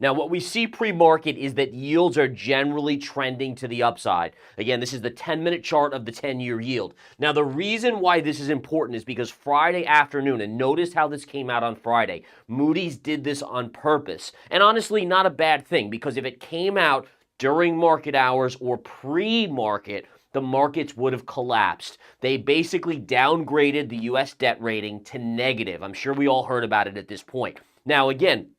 Now, what we see pre-market is that yields are generally trending to the upside. Again, this is the 10-minute chart of the 10-year yield. Now, the reason why this is important is because Friday afternoon, and notice how this came out on Friday, Moody's did this on purpose. And honestly, not a bad thing, because if it came out during market hours or pre-market, the markets would have collapsed. They basically downgraded the U.S. debt rating to negative. I'm sure we all heard about it at this point. Now, again,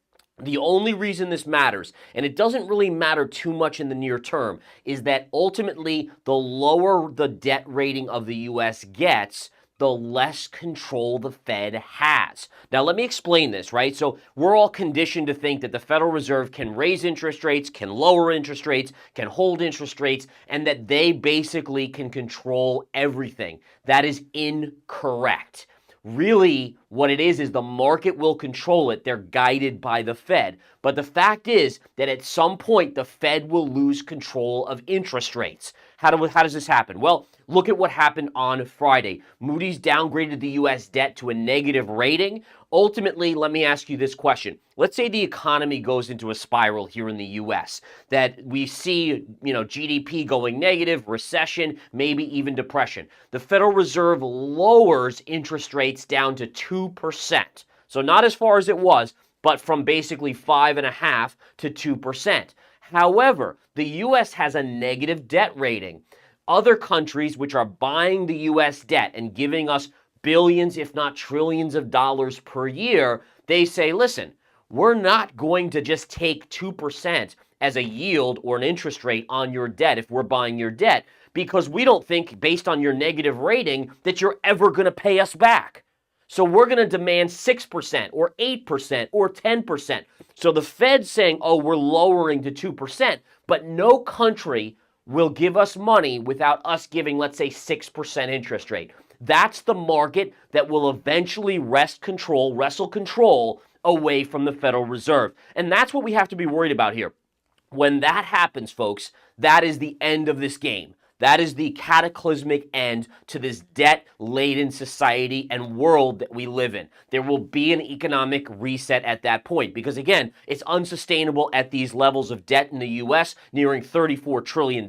the only reason this matters, and it doesn't really matter too much in the near term, is that ultimately the lower the debt rating of the U.S. gets, the less control the Fed has. Now, let me explain this, right? So we're all conditioned to think that the Federal Reserve can raise interest rates, can lower interest rates, can hold interest rates, and that they basically can control everything. That is incorrect. Really, what it is the market will control it. They're guided by the Fed. But the fact is that at some point, the Fed will lose control of interest rates. How does this happen? Well, look at what happened on Friday. Moody's downgraded the U.S. debt to a negative rating. Ultimately, let me ask you this question. Let's say the economy goes into a spiral here in the U.S., that we see, GDP going negative, recession, maybe even depression. The Federal Reserve lowers interest rates down to 2%. So not as far as it was, but from basically 5.5% to 2%. However, the U.S. has a negative debt rating. Other countries which are buying the U.S. debt and giving us billions, if not trillions of dollars per year, they say, listen, we're not going to just take 2% as a yield or an interest rate on your debt if we're buying your debt, because we don't think, based on your negative rating, that you're ever going to pay us back. So we're going to demand 6% or 8% or 10%. So the Fed's saying, oh, we're lowering to 2%, but no country will give us money without us giving, let's say, 6% interest rate. That's the market that will eventually wrestle control away from the Federal Reserve. And that's what we have to be worried about here. When that happens, folks, that is the end of this game. That is the cataclysmic end to this debt-laden society and world that we live in. There will be an economic reset at that point because, again, it's unsustainable at these levels of debt in the U.S., nearing $34 trillion.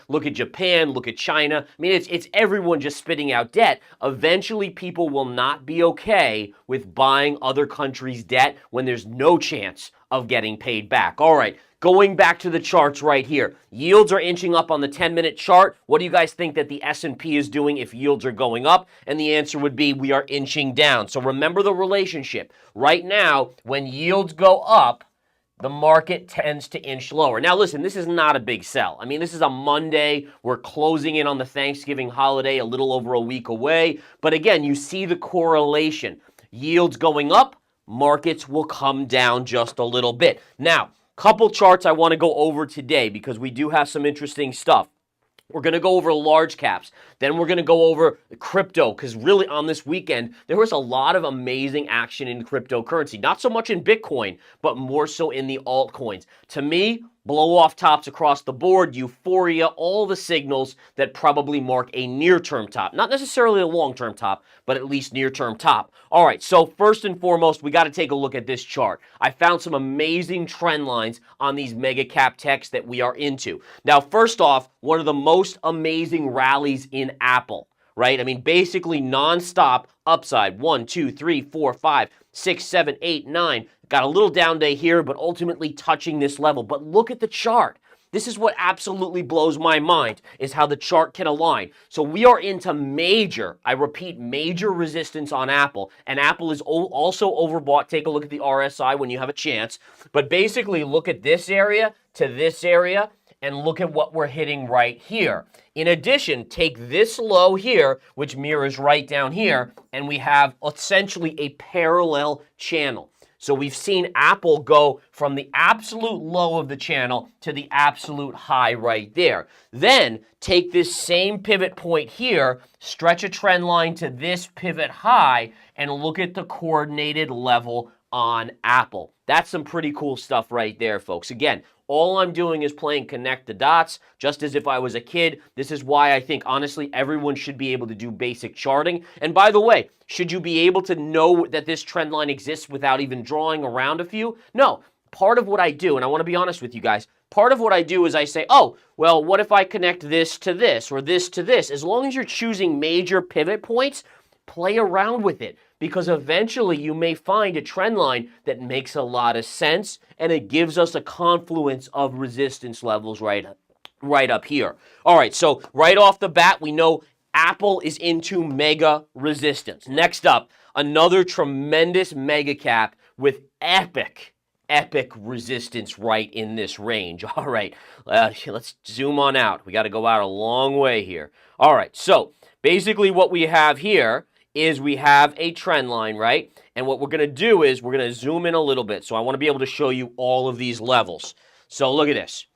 Look at Japan, look at China. I mean, it's everyone just spitting out debt. Eventually, people will not be okay with buying other countries' debt when there's no chance of getting paid back. All right. Going back to the charts right here, yields are inching up on the 10-minute chart. What do you guys think that the S&P is doing if yields are going up? And the answer would be we are inching down. So remember the relationship. Right now, when yields go up, the market tends to inch lower. Now, listen, this is not a big sell. I mean, this is a Monday. We're closing in on the Thanksgiving holiday, a little over a week away. But again, you see the correlation. Yields going up, markets will come down just a little bit. Now, couple charts I want to go over today because we do have some interesting stuff. We're going to go over large caps. Then we're going to go over crypto because really on this weekend, there was a lot of amazing action in cryptocurrency. Not so much in Bitcoin, but more so in the altcoins. To me, blow off tops across the board, euphoria, all the signals that probably mark a near-term top. Not necessarily a long-term top, but at least near-term top. All right, so first and foremost, we got to take a look at this chart. I found some amazing trend lines on these mega cap techs that we are into. Now, first off, one of the most amazing rallies in Apple, right? I mean, basically nonstop upside. 1, 2, 3, 4, 5, 6, 7, 8, 9. Got a little down day here, but ultimately touching this level. But look at the chart. This is what absolutely blows my mind, is how the chart can align. So we are into major, I repeat, major resistance on Apple. And Apple is also overbought. Take a look at the RSI when you have a chance. But basically, look at this area to this area, and look at what we're hitting right here. In addition, take this low here, which mirrors right down here, and we have essentially a parallel channel. So we've seen Apple go from the absolute low of the channel to the absolute high right there. Then take this same pivot point here, stretch a trend line to this pivot high, and look at the coordinated level on Apple. That's some pretty cool stuff right there, folks. Again, all I'm doing is playing connect the dots, just as if I was a kid. This is why I think, honestly, everyone should be able to do basic charting. And by the way, should you be able to know that this trend line exists without even drawing around a few? No. part of what I do, and I want to be honest with you guys, part of what I do is I say, oh, well, what if I connect this to this or this to this? As long as you're choosing major pivot points, play around with it, because eventually you may find a trend line that makes a lot of sense, and it gives us a confluence of resistance levels right up here. All right, so right off the bat, we know Apple is into mega resistance. Next up, another tremendous mega cap with epic resistance right in this range. All right, let's zoom on out. We got to go out a long way here. All right, so basically what we have here is we have a trend line, right? And what we're going to do is we're going to zoom in a little bit. So I want to be able to show you all of these levels. So look at this.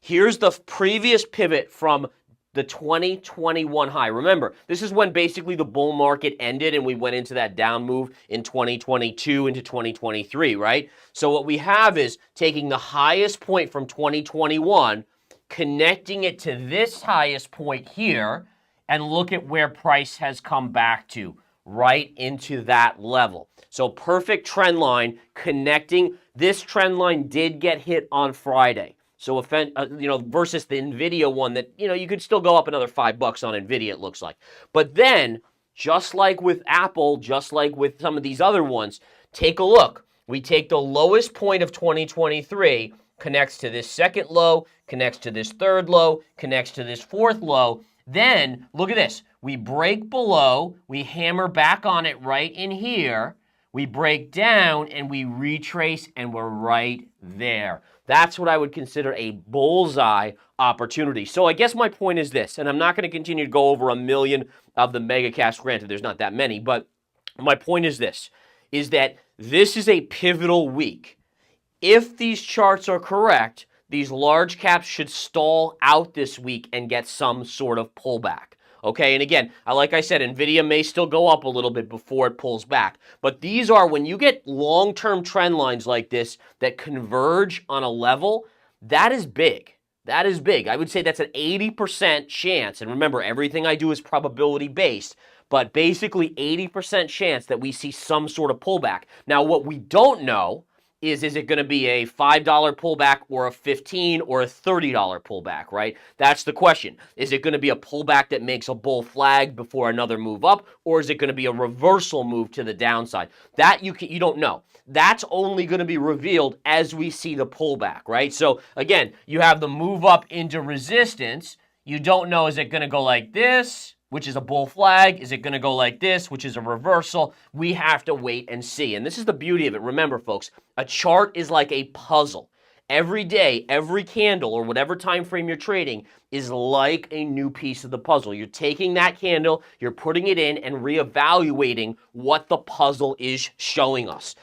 Here's the previous pivot from the 2021 high. Remember, this is when basically the bull market ended and we went into that down move in 2022 into 2023, right? So what we have is taking the highest point from 2021, connecting it to this highest point here, and look at where price has come back to, right into that level. So perfect trend line connecting. This trend line did get hit on Friday. So, versus the NVIDIA one that, you could still go up another $5 on NVIDIA, it looks like. But then, just like with Apple, just like with some of these other ones, take a look. We take the lowest point of 2023, connects to this second low, connects to this third low, connects to this fourth low. Then, look at this. We break below, we hammer back on it right in here, we break down, and we retrace, and we're right there. That's what I would consider a bullseye opportunity. So I guess my point is this, and I'm not going to continue to go over a million of the mega caps. Granted, there's not that many, but my point is this, is that this is a pivotal week. If these charts are correct, these large caps should stall out this week and get some sort of pullback. Okay, and again, like I said, NVIDIA may still go up a little bit before it pulls back. But these are, when you get long-term trend lines like this that converge on a level, that is big. That is big. I would say that's an 80% chance. And remember, everything I do is probability-based. But basically 80% chance that we see some sort of pullback. Now, what we don't know is it going to be a $5 pullback or a $15 or a $30 pullback, right? That's the question. Is it going to be a pullback that makes a bull flag before another move up, or is it going to be a reversal move to the downside? That you don't know. That's only going to be revealed as we see the pullback, right? So again, you have the move up into resistance. You don't know, is it going to go like this, which is a bull flag? Is it going to go like this, which is a reversal? We have to wait and see. And this is the beauty of it. Remember, folks, a chart is like a puzzle. Every day, every candle, or whatever time frame you're trading, is like a new piece of the puzzle. You're taking that candle, you're putting it in, and reevaluating what the puzzle is showing us.